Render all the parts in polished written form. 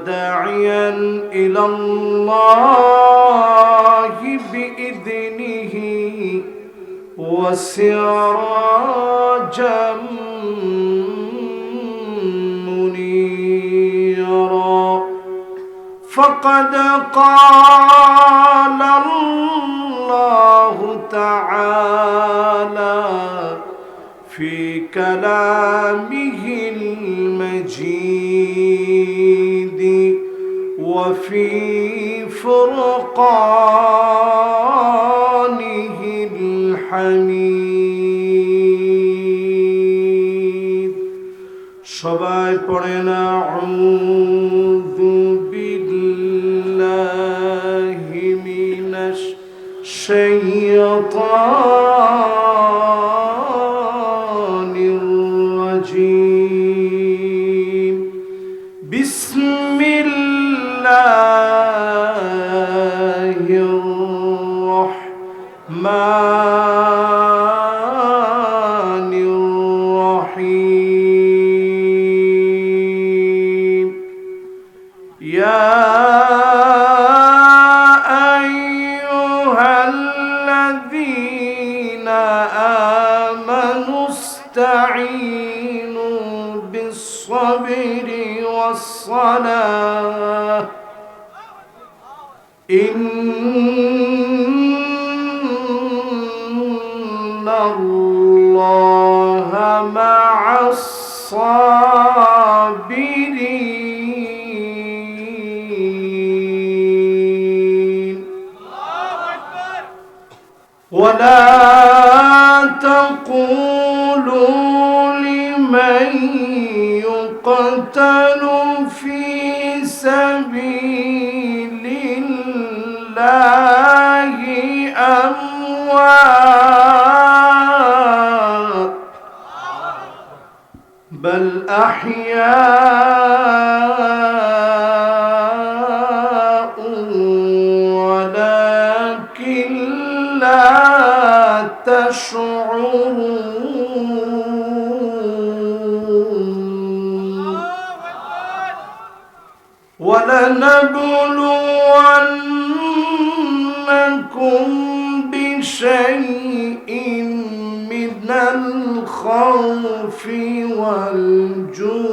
وداعيا إلى الله بإذنه وسراجا منيرا فقد قال الله تعالى في كلامه المجيد وفي فرقانه الحميد সবাই পড়েন আউযু বিল্লাহি মিনাশ শাইতানির রাজীম বিসমিল্লাহির রাহমানির রাহিম ইয়া আইয়ুহাল্লাযীনা আমানু ইসতাঈনু বিস-সাবরি ওয়াস-সালাহ ইন্নাল্লাহা মা'আস-সাবিরিন ওয়ালা তাকুলু লিমান ইউকতালু ফী সাবিলিল্লাহি আমওয়াত بل أحياء ولكن لا تشعرون ولنبلونكم بشيء من الخوف والجوع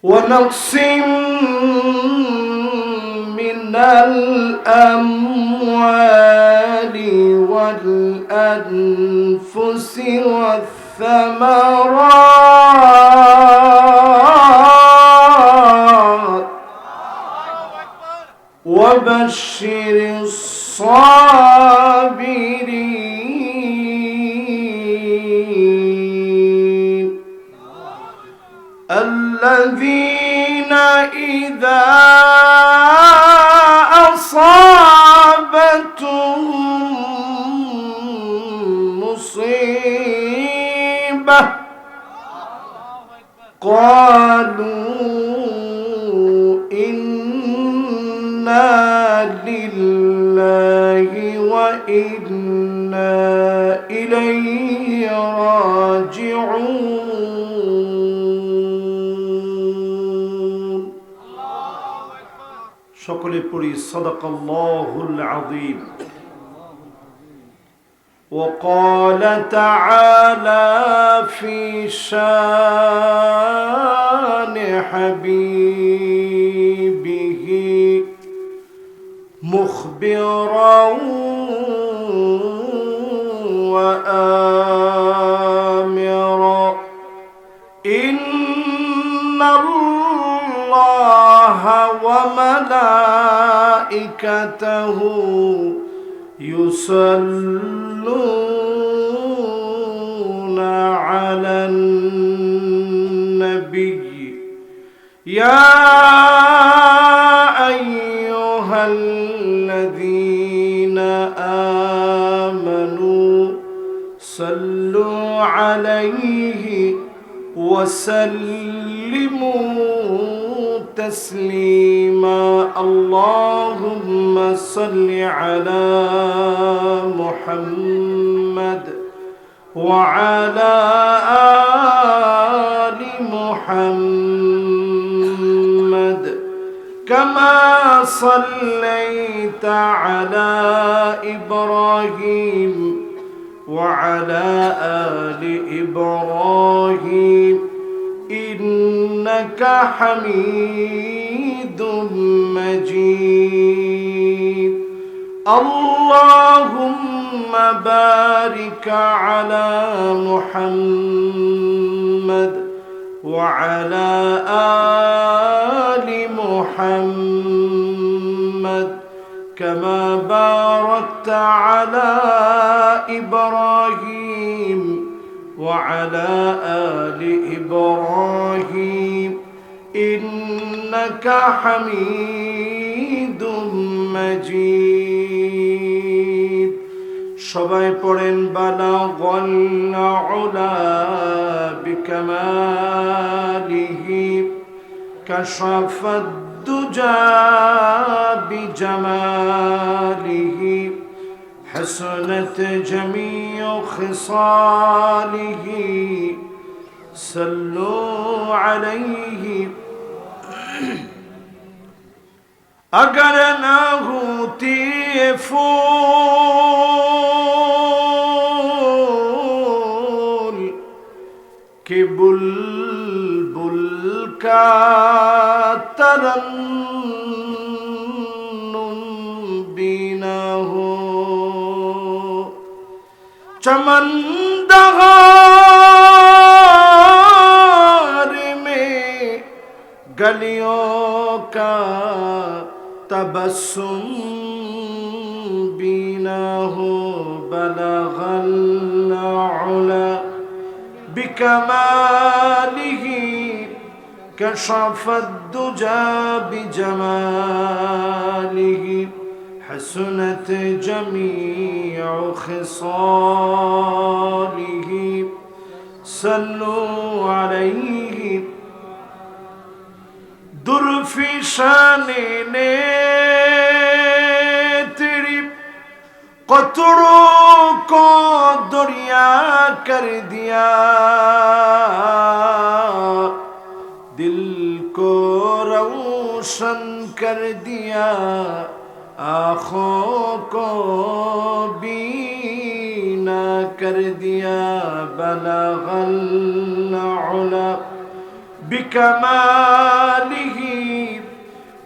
ونقص من الأموال والأنفس والثمرات وبشر الصابرين الذين إذا أصابتهم مصيبة قالوا إنا لله وإنا إليه راجعون সকলে পড়ি সাদাকাল্লাহুল আযীম وقال تعالى في شان حبيبه مخبرا وآمرا إن الله وملائكته يصلون على النبي يا أيها الذين آمنوا صلوا عليه وسلموا تسليما اللهم صل على محمد وعلى صليت على إبراهيم وعلى آل إبراهيم إنك حميد مجيد اللهم بارك على محمد وعلى آل محمد كما باركت على إبراهيم وعلى آل إبراهيم إنك حميد مجيد সবাই পড়েন বালাগাল উলা বিকামালিহি কাশাফাদ দুজা বিজামালিহি حسنت جميع خصاله صلوا عليه اگر نہ ہوتی پھول کہ بلبل کا ترنم بھی نہ ہو چمن دہار میں گلیوں کا تبسم بھی نہ ہو بلغ العلا بکمالہ کشف الدجى بجمالہ حسنت جميع خصاله صلوا عليه درفشان نے تیری قطروں کو دریا کر دیا دل کو روشن کر دیا آنکھوں کو بینا کر دیا بلغ العلا بکمالہ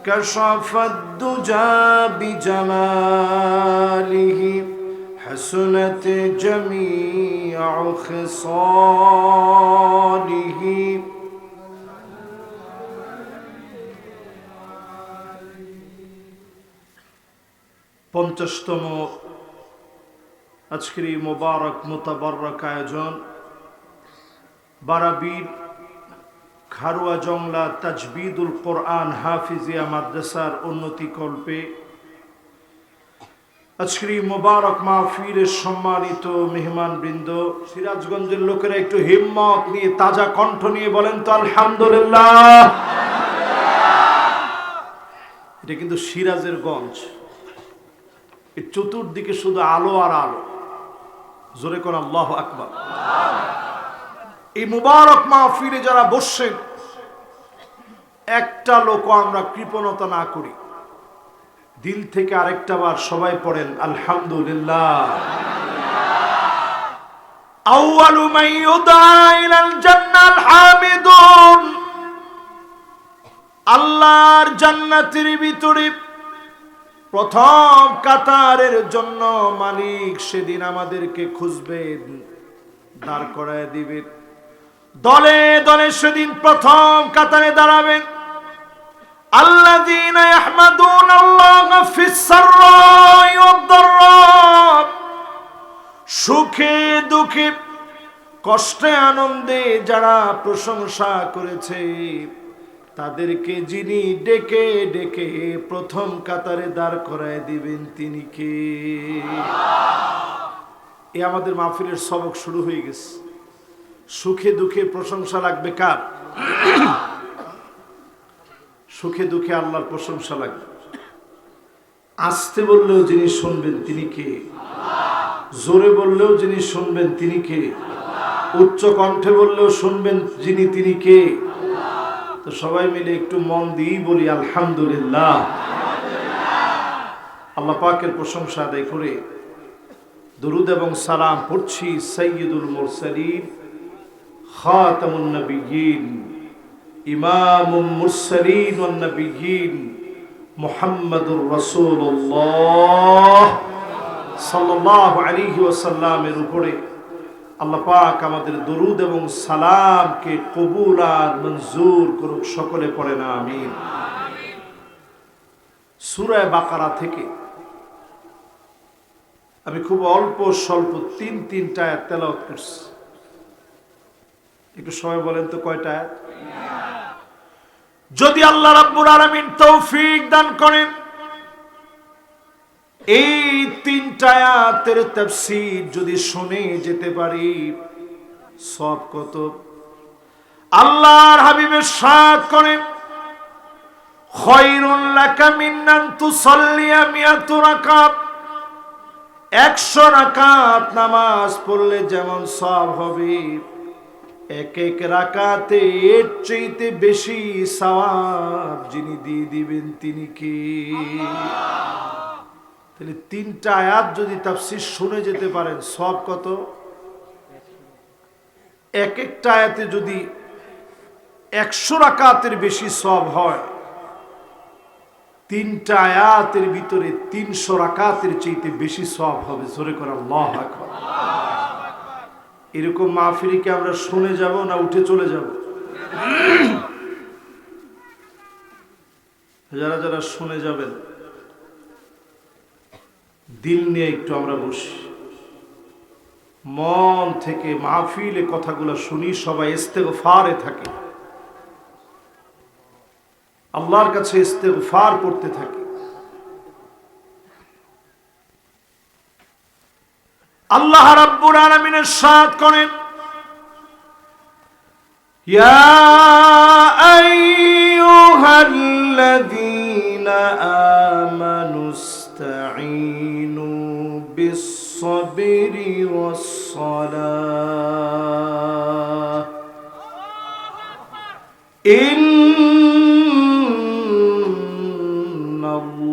کشف الدجى بجمالہ حسنت جمیع خصالہ পঞ্চাশতম আজকের এই মোবারক মুতাবারক আয়োজন বারাবীর খারুয়া জংলা তাজবিদুল কোরআন হাফিজিয়া মাদ্রাসার উন্নতি কল্পে আজকের এই মোবারক মাহফিলের সম্মানিত মেহমানবৃন্দ সিরাজগঞ্জের লোকেরা একটু হিম্মত নিয়ে তাজা কণ্ঠ নিয়ে বলেন তো আলহামদুলিল্লাহ। এটা কিন্তু সিরাজের গঞ্জ, এর চতুর্দিকে শুধু আলো আর আলো। জোরে কোন আল্লাহু আকবার। এই মুবারক মাহফিলে যারা বসছেন একটা লোক আমরা কৃপণতা না করি, দিল থেকে আরেকটা বার সবাই পড়েন আলহামদুলিল্লাহ। আউয়ালু মান ইউদা ইলাল জান্নাল হামিদুন। আল্লাহর জান্নাতের ভিতরে প্রথম কাতারের জন্য মালিক সেদিন আমাদেরকে খুঁজবেন, দাঁড় করায় দিবেন। দলে দলে সেদিন প্রথম কাতারে দাঁড়াবেন। আল্লাযীনা ইয়াহমাদুনাল্লাহা ফিস সাররাই ওয়াদ দাররা। সুখে দুঃখে কষ্টে আনন্দে যারা প্রশংসা করেছে তাদেরকে যিনি ডেকে ডেকে প্রথম কাতারে দাঁড় করায় দিবেন তিনি কে? এ আমাদের মাহফিলের সবক শুরু হয়ে গেছে। সুখে দুঃখে প্রশংসা লাগবে কার? সুখে দুঃখে আল্লাহর প্রশংসা লাগবে। আস্তে বললেও যিনি শুনবেন তিনি কে? জোরে বললেও যিনি শুনবেন তিনি কে? উচ্চ কণ্ঠে বললেও শুনবেন যিনি তিনি কে? তো সবাই মিলে একটু মন দিয়ে বলি আলহামদুলিল্লাহ। আল্লাহ পাকের প্রশংসা আদায় করে দুরুদ এবং সালাম পড়ছি সাইয়্যিদুল মুরসালিন খাতামুন নবিয়্যিন ইমামুল মুরসালিন ওয়ান নবিয়্যিন মুহাম্মাদুর রাসূলুল্লাহ সাল্লাল্লাহু আলাইহি ওয়াসাল্লামের উপরে আল্লাহ পাক আমাদের দুরুদ এবং সালামকে কবুল আর মঞ্জুর করুক। সকলে পড়ে না আমিন। সূরা বাকারা থেকে আমি খুব অল্প স্বল্প তিনটা আয়াত তেলাওয়াত করছি। একটু সবাই বলেন তো কয়টা আয়াত? যদি আল্লাহ রাব্বুল আলামিন তৌফিক দান করেন এই তিনটা আয়াতের তাফসীর যদি শুনে যেতে পারি, সব কত। আল্লাহর হাবিবের সাথ করেন খায়রুল লাকা মিন আন তুসাল্লিয়া মিয়াতু রাকাত, 100 রাকাত নামাজ পড়লে যেমন সওয়াব হবে, এক এক রাকাতে এর চাইতে বেশি সওয়াব যিনি দিয়ে দিবেন তিনি কে? তাহলে তিনটা আয়াত যদি তাফসীর শুনে যেতে পারেন, সব কত? এক একটা আয়াতে যদি 100 রাকাতের বেশি সওয়াব হয়, তিনটা আয়াতের ভিতরে 300 রাকাতের চাইতে বেশি সওয়াব হবে। জোরে করে আল্লাহু আকবার। এরকম মাহফিলে কি আমরা শুনে যাব না উঠে চলে যাব? যারা যারা শুনে যাবেন দিল নিয়ে একটু আমরা বসি, মন থেকে মাহফিলে কথাগুলো শুনি, সবাই ইস্তেগফারে থাকে, আল্লাহর কাছে ইস্তেগফার করতে থাকে। আল্লাহ রাব্বুল আলামিন ইরশাদ করেন, ইয়া আইয়ুহাল্লাযীনা আমানুস্তাঈনু বিস-সাবরি ওয়াস-সালাহ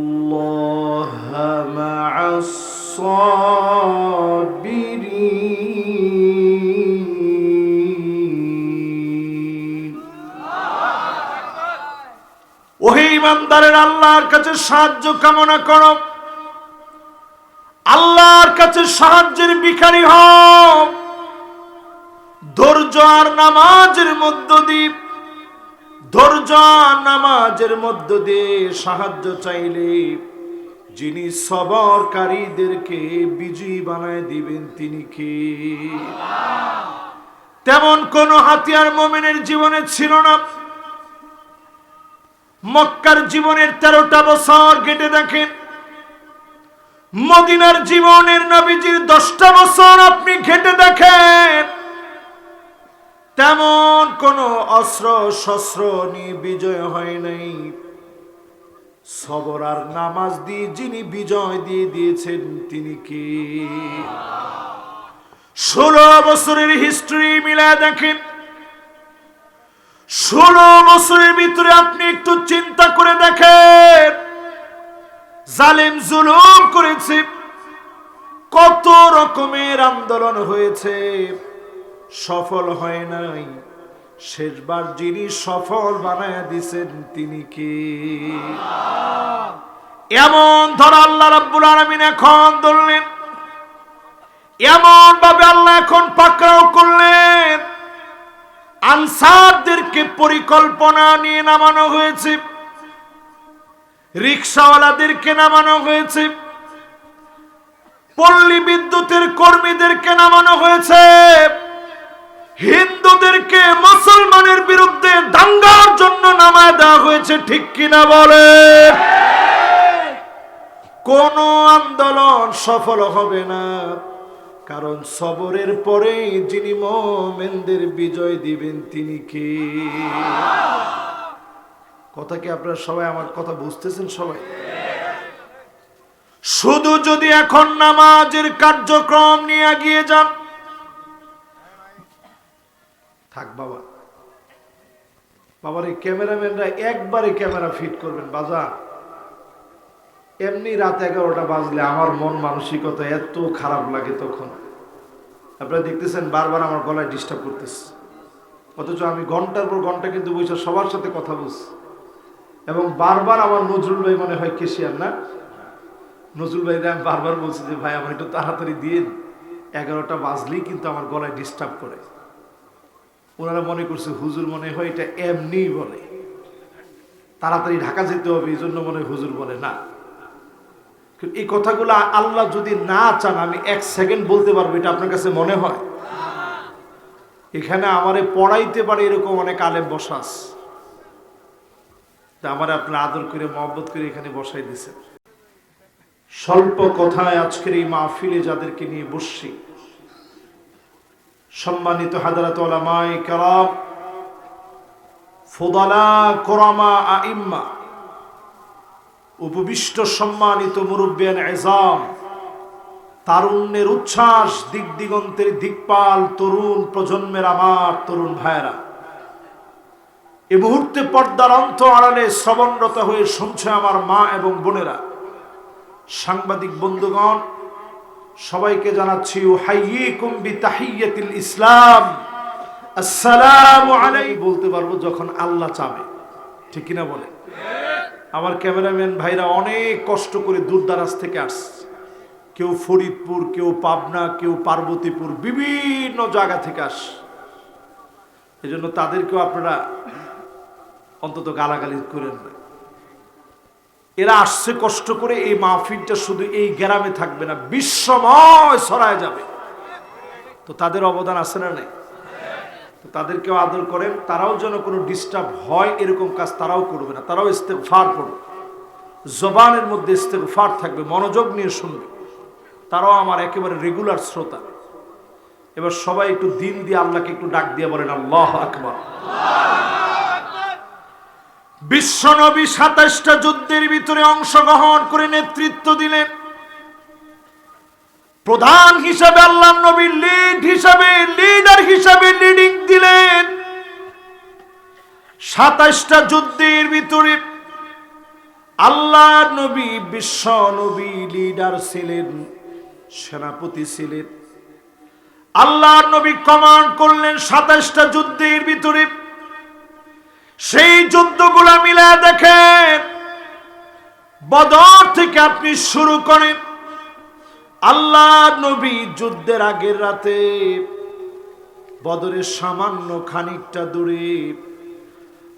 ইন্নাল্লাহা মা'আস-সাবিরিন। ওহে ঈমানদারেরা, আল্লাহর কাছে সাহায্য কামনা করো, আল্লাহর কাছে সাহায্যের ভিখারি হও। ধৈর্য আর নামাজের মধ্য দিয়ে, ধৈর্য আর নামাজের মধ্য দিয়ে সাহায্য চাইলে যিনি সবরকারীদেরকে বিজয়ী বানায় দিবেন তিনি কে? তেমন কোন হাতিয়ার মুমিনের জীবনে ছিল না। মক্কার জীবনের 13টা বছর কেটে দেখেন, মদিনার জীবনের নবীজির 10টা বছর আপনি ঘেটে দেখেন, তেমন কোন অস্ত্র শস্ত্র নিয়ে বিজয় হয় নাই। সবর আর নামাজ দিয়ে যিনি বিজয় দিয়ে দিয়েছেন তিনি কে? 16 বছরের হিস্ট্রি মিলায় দেখেন, 16 বছরের ভিতরে আপনি একটু চিন্তা করে দেখেন, জালেম জুলুম করেছে, কত রকমের আন্দোলন হয়েছে, সফল হয় নাই। শেষবার যিনি সফল বানায় দিয়েছেন তিনি কে? এমন ধর আল্লাহ রাব্বুল আলামিন এখন ধরলেন, এমন ভাবে আল্লাহ এখন পাকড়াও করলেন। আনসারদেরকে পরিকল্পনা নিয়ে নামানো হয়েছে, রিকশাওয়ালাদেরকে নামানো হয়েছে, পল্লী বিদ্যুতের কর্মীদেরকে নামানো হয়েছে, হিন্দুদেরকে মুসলমানের বিরুদ্ধে দাঙ্গার জন্য নামায় দেওয়া হয়েছে। ঠিক কিনা বলে? কোন আন্দোলন সফল হবে না, কারণ সবরের পরে যিনি মুমিনদের বিজয় দিবেন তিনি কে? কথা কি আপনারা সবাই আমার কথা বুঝতেছেন? সবাই শুধু যদি এখন নামাজের কার্যক্রম নিয়ে এগিয়ে যান, থাক বাবা, বাবার এই ক্যামেরাম্যানরা একবারে ক্যামেরা ফিট করবেন। বাজার এমনি রাত 11টা বাজলে আমার মন মানসিকতা এত খারাপ লাগে তখন। আপনারা দেখতেছেন বারবার আমার গলায় ডিস্টার্ব করতেছে, অথচ আমি ঘন্টার পর ঘন্টা কিন্তু বসে সবার সাথে কথা বলছি। এবং বারবার আমার নজরুল ভাই মনে হয় কেশিয়ার না, নজরুল ভাই আমি বারবার বলছি যে ভাই আমার একটু তাড়াতাড়ি দিন, 11টা বাজলেই কিন্তু আমার গলায় ডিস্টার্ব করে। ওনারা মনে করছে হুজুর মনে হয় এটা এমনি বলে, তাড়াতাড়ি ঢাকা যেতে হবে এই জন্য মনে হয় হুজুর বলে না। এই কথাগুলো আল্লাহ যদি না চান আমি 1 সেকেন্ড বলতে পারবো, এটা আপনার কাছে মনে হয়? এখানে আমারে পড়াইতে পারে এরকম অনেক আলেম বসা আছে, আমার আপনার আদর করে মহব্বত করে এখানে বসাই দিয়েছেন। স্বল্প কথায় আজকের এই মাহফিলে যাদেরকে নিয়ে বসছি, সম্মানিত হাযরাত উলামায়ে কেরাম, ফুদালা কুরামা আইম্মা, উপবিষ্ট সম্মানিত মুরব্বিয়ান ইজাম, তারুণ্যের উচ্ছ্বাস, দিক দিগন্তের দিকপাল তরুণ প্রজন্মের আমার তরুণ ভাইয়েরা, এই মুহূর্তে পর্দার অন্ত আড়ালে শ্রবণরত হয়ে শুনছে আমার মা এবং বোনেরা, সাংবাদিক বন্ধুগণ, সবাইকে জানাচ্ছি উহাইয়িকুম বিতাহিয়াতিল ইসলাম, আসসালামু আলাইকুম। বলতে পারবো যখন আল্লাহ চাবে, ঠিক কিনা বলে? আমার ক্যামেরাম্যান ভাইরা অনেক কষ্ট করে দূর দারাজ থেকে আসছে, কেউ ফরিদপুর, কেউ পাবনা, কেউ পার্বতীপুর, বিভিন্ন জায়গা থেকে আসছে। এই জন্য তাদেরকেও আপনারা অন্তত গালাগালি করেন না। এরা আসছে কষ্ট করে, এই মাহফিলটা শুধু এই গ্রামে থাকবে না, বিশ্বময় ছড়ায় যাবে। তো তাদের অবদান আছে না নাই? তো তাদেরকেও আদর করেন, তারাও যেন কোনো ডিস্টার্ব হয় এরকম কাজ তারাও করবে না, তারাও ইস্তেগফার পড়বে, জবানের মধ্যে ইস্তেগফার থাকবে, মনোযোগ নিয়ে শুনবে। তারাও আমার একেবারে রেগুলার শ্রোতা। এবার সবাই একটু দিল দিয়ে আল্লাহকে একটু ডাক দিয়ে বলেন আল্লাহু আকবার। বিশ্বনবী 27টা যুদ্ধের ভিতরে অংশগ্রহণ করে নেতৃত্ব দিলেন। প্রধান হিসাবে আল্লাহর নবী লিডার হিসাবে লিডিং দিলেন। 27টা যুদ্ধের ভিতরে আল্লাহর নবী বিশ্ব নবী লিডার ছিলেন, সেনাপতি ছিলেন। আল্লাহর নবী কমান্ড করলেন 27টা যুদ্ধের ভিতরে। সেই যুদ্ধগুলো মিলায় দেখেন, বদর থেকে আপনি শুরু করেন, আল্লাহর নবী যুদ্ধের আগের রাতে বদরের সামান্য খানিকটা দূরে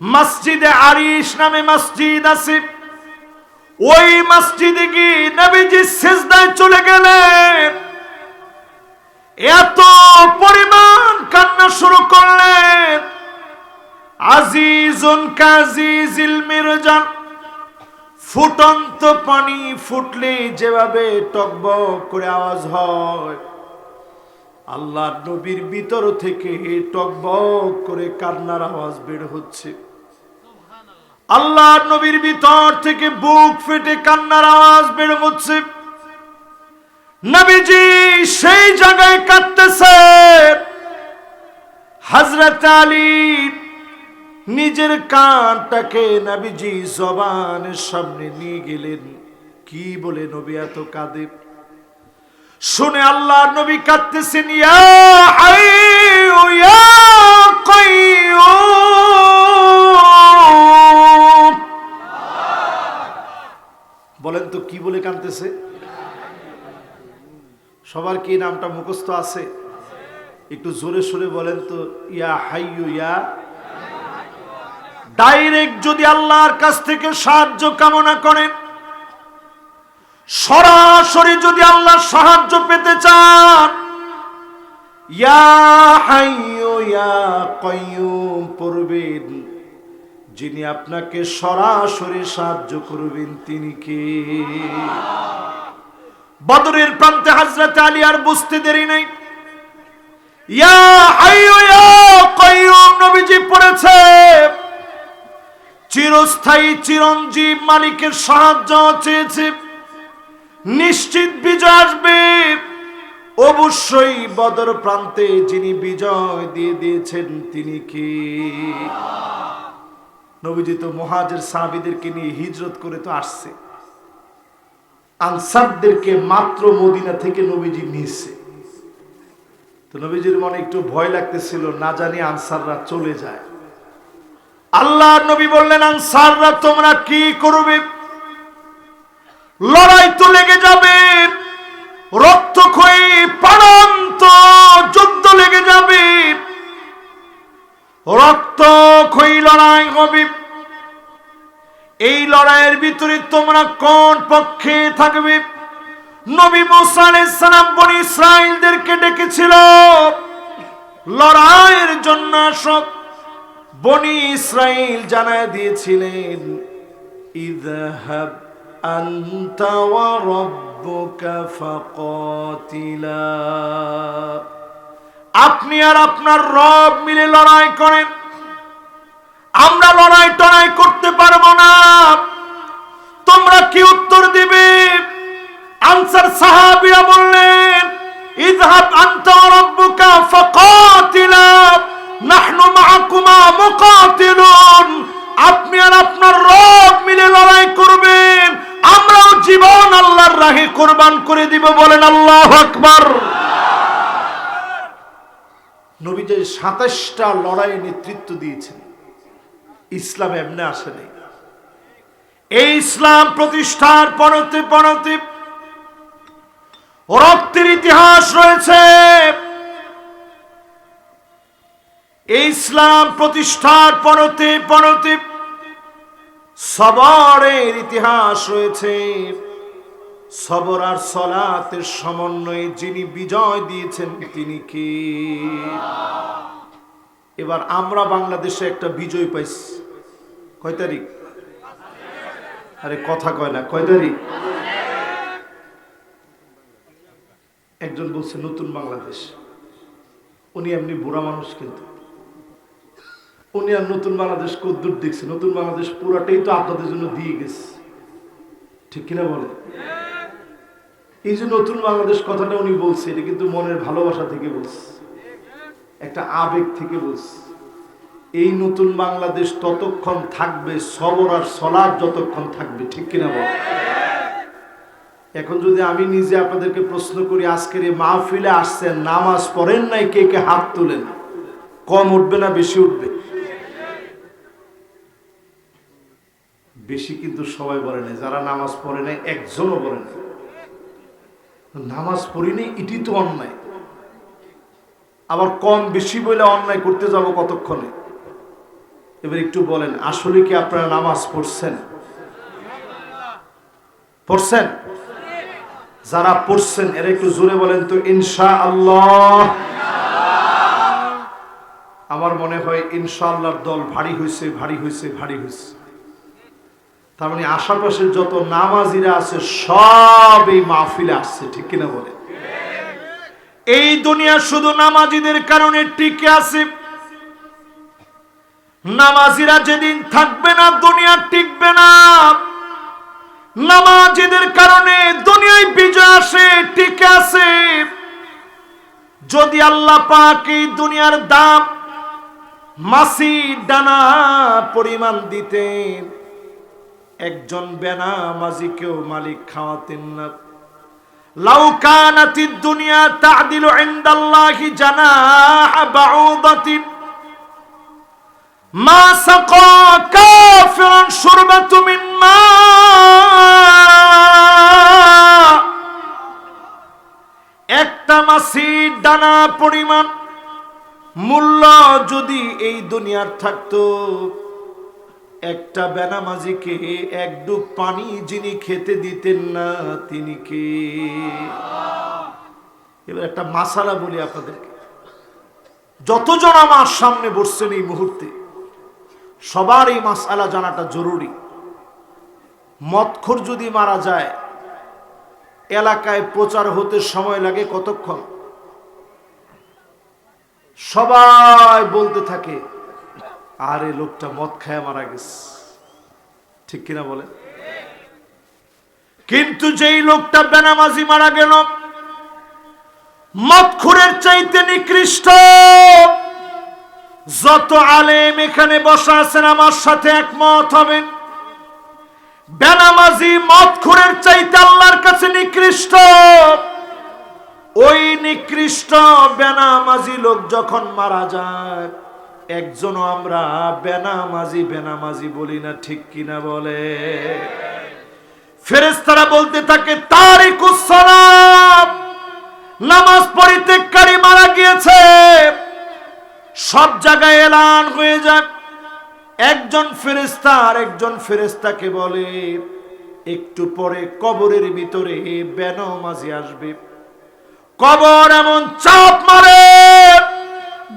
মসজিদে আরিশ নামে মসজিদ আছে, ওই মসজিদে গিয়ে নবীজি সিজদায় চলে গেলেন। এত পরিমাণ কান্না শুরু করলেন, আজিজুন কাজিজিল মিরজান, ফুটন্ত পানি ফুটলে যেভাবে টকবক করে আওয়াজ হয়, আল্লাহর নবীর ভিতর থেকে টকবক করে কান্নার আওয়াজ বের হচ্ছে। আল্লাহর নবীর ভিতর থেকে বুক ফেটে কান্নার আওয়াজ বের হচ্ছে। নবীজি সেই জায়গায় কাঁদতেছে। হযরত আলী নিজের কানটাকে নবীজি জবানের সামনে নিয়ে গেলেন। কি বলে নবী এত কাঁদে শুনে আল্লাহর নবী কাঁদতেছেন, ইয়া হাইয়ু ইয়া কাইয়্যুম। বলেন তো কি বলে কাঁদতেছে? সবার কি নামটা মুখস্থ আছে? একটু জোরে সোরে বলেন তো, ইয়া হাইয়ু ইয়া। ডাইরেক্ট যদি আল্লাহর কাছ থেকে সাহায্য কামনা করেন, সরাসরি যদি আল্লাহর সাহায্য পেতে চান, ইয়া হাইয়ু ইয়া কাইয়্যুম পড়বেন। যিনি আপনাকে সরাসরি সাহায্য করবেন তিনি কে? বদরের প্রান্তে হযরত আলী আর বুঝতে দেরি নাই, ইয়া হাইয়ু ইয়া কাইয়্যুম নবীজি পড়েছে। চিরস্থায়ী চিরঞ্জীব মালিকের সাহায্য চেয়েছে, নিশ্চিত বিজয় আসবে। অবশ্যই বদর প্রান্তে যিনি বিজয় দিয়ে দিয়েছেন তিনি কে? নবীজি তো মুহাজির সাহাবীদেরকে নিয়ে হিজরত করে তো আসছে, আনসারদেরকে মাত্র মদিনা থেকে নবীজি নিয়েছে। তো নবীজির মনে একটু ভয় লাগতেছিল, না জানি আনসাররা চলে যায়। আল্লাহর নবী বললেন, আনসাররা তোমরা কি করবে? লড়াই তো লেগে যাবে, রক্তক্ষয়ী প্রাণান্ত যুদ্ধ লেগে যাবে, রক্তক্ষয়ী লড়াই হবে। এই লড়াইয়ের ভিতরে তোমরা কোন পক্ষে থাকবে? নবী মুসা আলাইহিস সালাম বনি ইসরাঈলদেরকে ডেকেছিল লড়াইয়ের জন্য। সব বনি ইসরাঈল জানায় দিয়েছিলেন, ইযহাব আনতা ওয়া রাব্বুকা ফাকাতিলা, আপনি আর আপনার রব মিলে লড়াই করেন, আমরা লড়াই টড়াই করতে পারবো না। তোমরা কি উত্তর দিবে? আনসার সাহাবীরা বললেন, ইযহাব আনতা ওয়া রাব্বুকা ফাকাতিলা নাহনু মাআকুমা মুকাতিলুন, আপনি আর আপনার রব মিলে লড়াই করবেন, আমরাও জীবন আল্লাহর রাহে কুরবান করে দিব। বলেন আল্লাহু আকবার। নবীজি 27টা লড়াইয়ে নেতৃত্ব দিয়েছেন। ইসলাম এমনি আসে নাই। এই ইসলাম প্রতিষ্ঠার পরতে পরতে রক্তের ইতিহাস রয়েছে। এই ইসলাম প্রতিষ্ঠার পরতে পরতে সবরের ইতিহাস রয়েছে। সবর আর সালাতের সমন্বয়ে যিনি বিজয় দিয়েছেন তিনি কে? এবার আমরা বাংলাদেশে একটা বিজয় পাইছি। কয় তারিখ? আরে কথা কয় না, কয় তারিখ? একজন বলছে নতুন বাংলাদেশ। উনি এমনি বুড়া মানুষ, কিন্তু উনি আর নতুন বাংলাদেশ কদ্দূর দেখছে? নতুন বাংলাদেশ পুরাটাই তো আপনাদের জন্য দিয়ে গেছে, ঠিক কিনা বলে? এই যে নতুন বাংলাদেশ কথাটা উনি বলছে, এটা কিন্তু মনের ভালোবাসা থেকে বলছে, একটা আবেগ থেকে বলছে। এই নতুন বাংলাদেশ ততক্ষণ থাকবে সবর আর সালাত যতক্ষণ থাকবে, ঠিক কিনা বলে? এখন যদি আমি নিজে আপনাদেরকে প্রশ্ন করি, আজকের এই মাহফিলে আসছেন, নামাজ পড়েন নাই, কে কে হাত তোলেন? কম উঠবে না বেশি উঠবে? বেশি কিন্তু সবাই বলে নাই। যারা নামাজ পড়ে নাই একজনও বলে নাই। নামাজ পড়িনি এটি তো অন্যায়। আবার কম বেশি বলে অন্যায় করতে যাব কতক্ষণে? এবার একটু বলেন, আসলে কি আপনারা নামাজ পড়ছেন? পড়ছেন? যারা পড়ছেন এরা একটু জোরে বলেন তো ইনশাআল্লাহ। আমার মনে হয় ইনশাআল্লাহর দল ভারী হয়েছে, ভারী হয়েছে, ভারী হয়েছে। তার মানে আশেপাশের যত নামাজিরা আছে সব এই মাহফিলে আসছে, ঠিক কিনা বলে? এই দুনিয়া শুধু নামাজিদের কারণে টিকে আছে। নামাজিরা যেদিন থাকবে না দুনিয়া টিকবে না। নামাজিদের কারণে দুনিয়ায় বিজয় আসে, টিকে আছে। যদি আল্লাহ পাক এই দুনিয়ার দাম মাছির দানা পরিমাণ দিতেন, একজন বেনামাজিকেও মালিক খাওয়াতেন না। লাউ কানাতিদ দুনিয়া তা'দিলু ইনদাল্লাহি জানাহা বাউদাতিন মা সাকা কাফিরান শুরবাতু মিন মা, একটা মাছির দানা পরিমাণ মূল্য যদি এই দুনিয়ার থাকতো, একটা বেনামাজিকে এক ডুব পানি যিনি খেতে দিতেন না তিনি কে? এবার একটা মাসালা বলি আপনাদেরকে। যতজন আমার সামনে বসছেন এই মুহূর্তে, সবার এই মাসালা জানাটা জরুরি। মদখোর যদি মারা যায়, এলাকায় প্রচার হতে সময় লাগে কতক্ষণ? সবাই বলতে থাকে, আরে লোকটা মদ খায় মারা গেছে, ঠিক কিনা বলে? কিন্তু যেই লোকটা বেনামাজি মারা গেল, মদখোরের চাইতে নিকৃষ্ট। যত আলেম এখানে বসা আছেন আমার সাথে একমত হবেন, বেনামাজি মদখোরের চাইতে আল্লাহর কাছে নিকৃষ্ট। ওই নিকৃষ্ট বেনামাজি লোক যখন মারা যায়, একজনও আমরা বেনামাজি বেনামাজি বলি না, ঠিক কিনা বলে? ফেরেশতারা বলতে থাকে তারিকুস সালাত, নামাজ পরিত্যাগকারী মারা গিয়েছে। সব জায়গায় এলান হয়ে যায়। একজন ফেরেশতা আর একজন ফেরেশতাকে বলে একটু পরে কবরের ভিতরে বেনামাজি আসবে। কবর এমন চাপ মারে,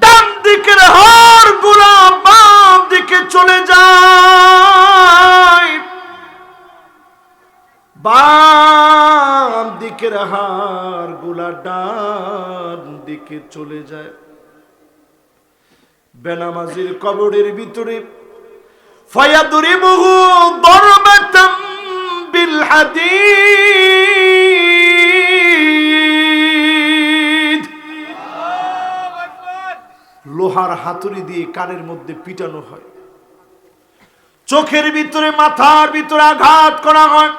ডান দিকের হাড় গুলা বাম দিকে চলে যায়, বাম দিকের হাড় গুলা ডান দিকে চলে যায়। বেনামাজির কবরের ভিতরে ফায়াদরিবুহু দরবাতাম বিল হাদিদ, লোহার হাতুড়ি দিয়ে কানের মধ্যে পিটানো হয়, চোখের ভিতরে মাথার ভিতরে আঘাত করা হয়।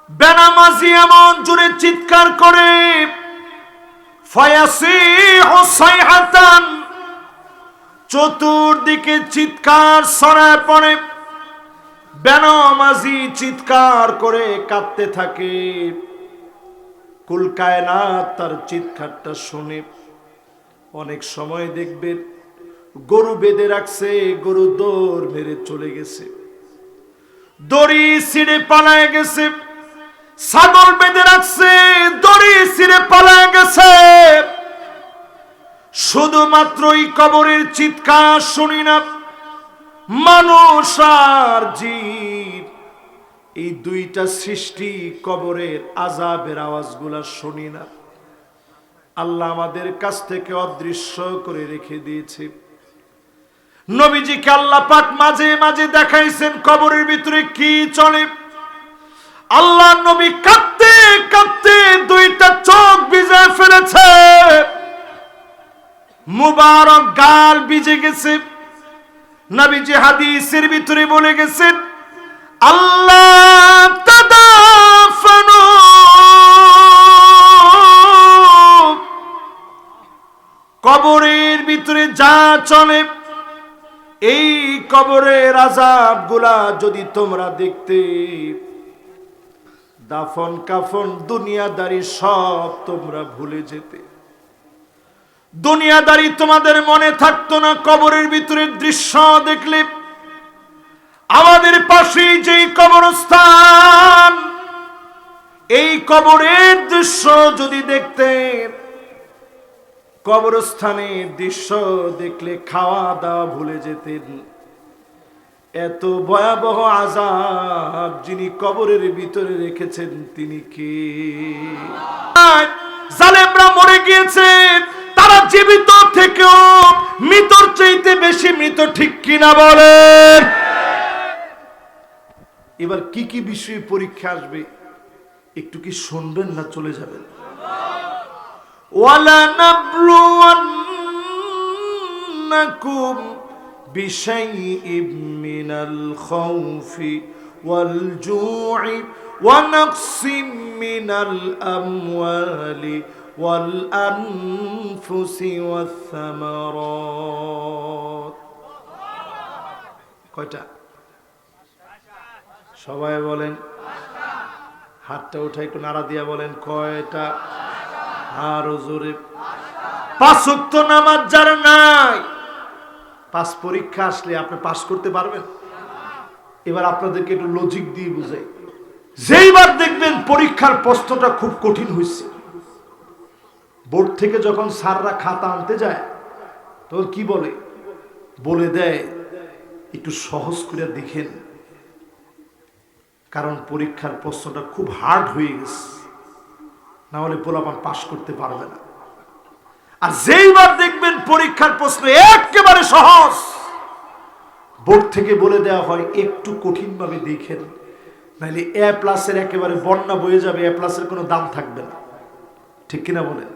বেনামাজি এমন জোরে চিৎকার করে, ফায়াসিহু সাইহাতান, চতুর্দিকে চিৎকার ছড়ায় পড়ে। বেনামাজি চিৎকার করে কাঁদতে থাকে। কুল কায়নাত তার চিৎকারটা শুনে। অনেক সময় দেখবেন গরু বেঁধে রাখছে, গরু দৌড় মেরে চলে গেছে, দড়ি ছিঁড়ে পালায় গেছে। ছাগল বেঁধে রাখছে, দড়ি ছিঁড়ে পালায় গেছে। শুধুমাত্রই কবরের চিৎকার শুনি না, মানুষ আর জীব, এই দুইটা সৃষ্টি কবরের আযাবের আওয়াজগুলা শুনি না। আল্লাহ আমাদের কাছ থেকে অদৃশ্য করে রেখে দিয়েছে। নবীজিকে আল্লাহ পাক মাঝে মাঝে দেখাইছেন কবরের ভিতরে কি চলে। আল্লাহ নবী কাঁদতে কাঁদতে দুইটা চোখ ভিজে ফেলেছে, মুবারক গাল ভিজে গেছে। নবীজি হাদিসের ভিতরে বলে গেছেন, আল্লাহ তাদাফানু, কবরের ভিতরে যা চলে, এই কবরের আযাব গুলা যদি তোমরা দেখতে, দাফন কাফন দুনিয়াদারি সব তোমরা ভুলে যেতে। দুনিয়াদারি তোমাদের মনে থাকতো না। কবরের ভিতরের দৃশ্য দেখলে, আমাদের পাশে যে কবরস্থান, এই কবরের দৃশ্য যদি দেখতে, কবরস্থানের দৃশ্য দেখলে খাওয়া দাওয়া ভুলে যেতেন। এত ভয়াবহ আযাব যিনি কবরের ভিতরে রেখেছেন তিনি কে? জালেমরা মরে গিয়েছে, তারা জীবিত থেকেও মৃতর চাইতে বেশি মৃত, ঠিক কিনা বলেন? এবার কি কি বিষয়ে পরীক্ষা আসবে একটু কি শুনবেন না চলে যাবেন? ওয়ালা নাবলুওয়ান্নাকুম বিশাইইম মিনাল খাউফি ওয়াল জু'i ওয়া নাকসিম মিনাল আমওয়ালি ওয়াল আনফুসি ওয়াস সামারাত। কয়টা? সবাই বলেন, হাতটা উঠাই একটু নাড়া দিয়া বলেন কয়টা? আরো জোরে। 5 ওয়াক্ত নামাজ যার নাই, 5 পরীক্ষা আসলে আপনি পাস করতে পারবেন? এবার আপনাদেরকে একটু লজিক দিয়ে বুঝাই। যেইবার দেখবেন পরীক্ষার প্রশ্নটা খুব কঠিন হয়েছে, বোর্ড থেকে যখন স্যাররা খাতা আনতে যায় তখন কি বলে? বলে দেয় একটু সহজ করে দেখেন, কারণ পরীক্ষার প্রশ্নটা খুব হার্ড হয়ে গেছে, না হলে পোলাপান পাস করতে পারবে না। আর যেইবার দেখবেন পরীক্ষার প্রশ্ন একেবারে সহজ, বোর্ড থেকে বলে দেওয়া হয় একটু কঠিন ভাবে দেখেন, নাহলে A+ এর একেবারে বন্যা বয়ে যাবে, A+ এর কোনো দাম থাকবে না, ঠিক কিনা বলেন?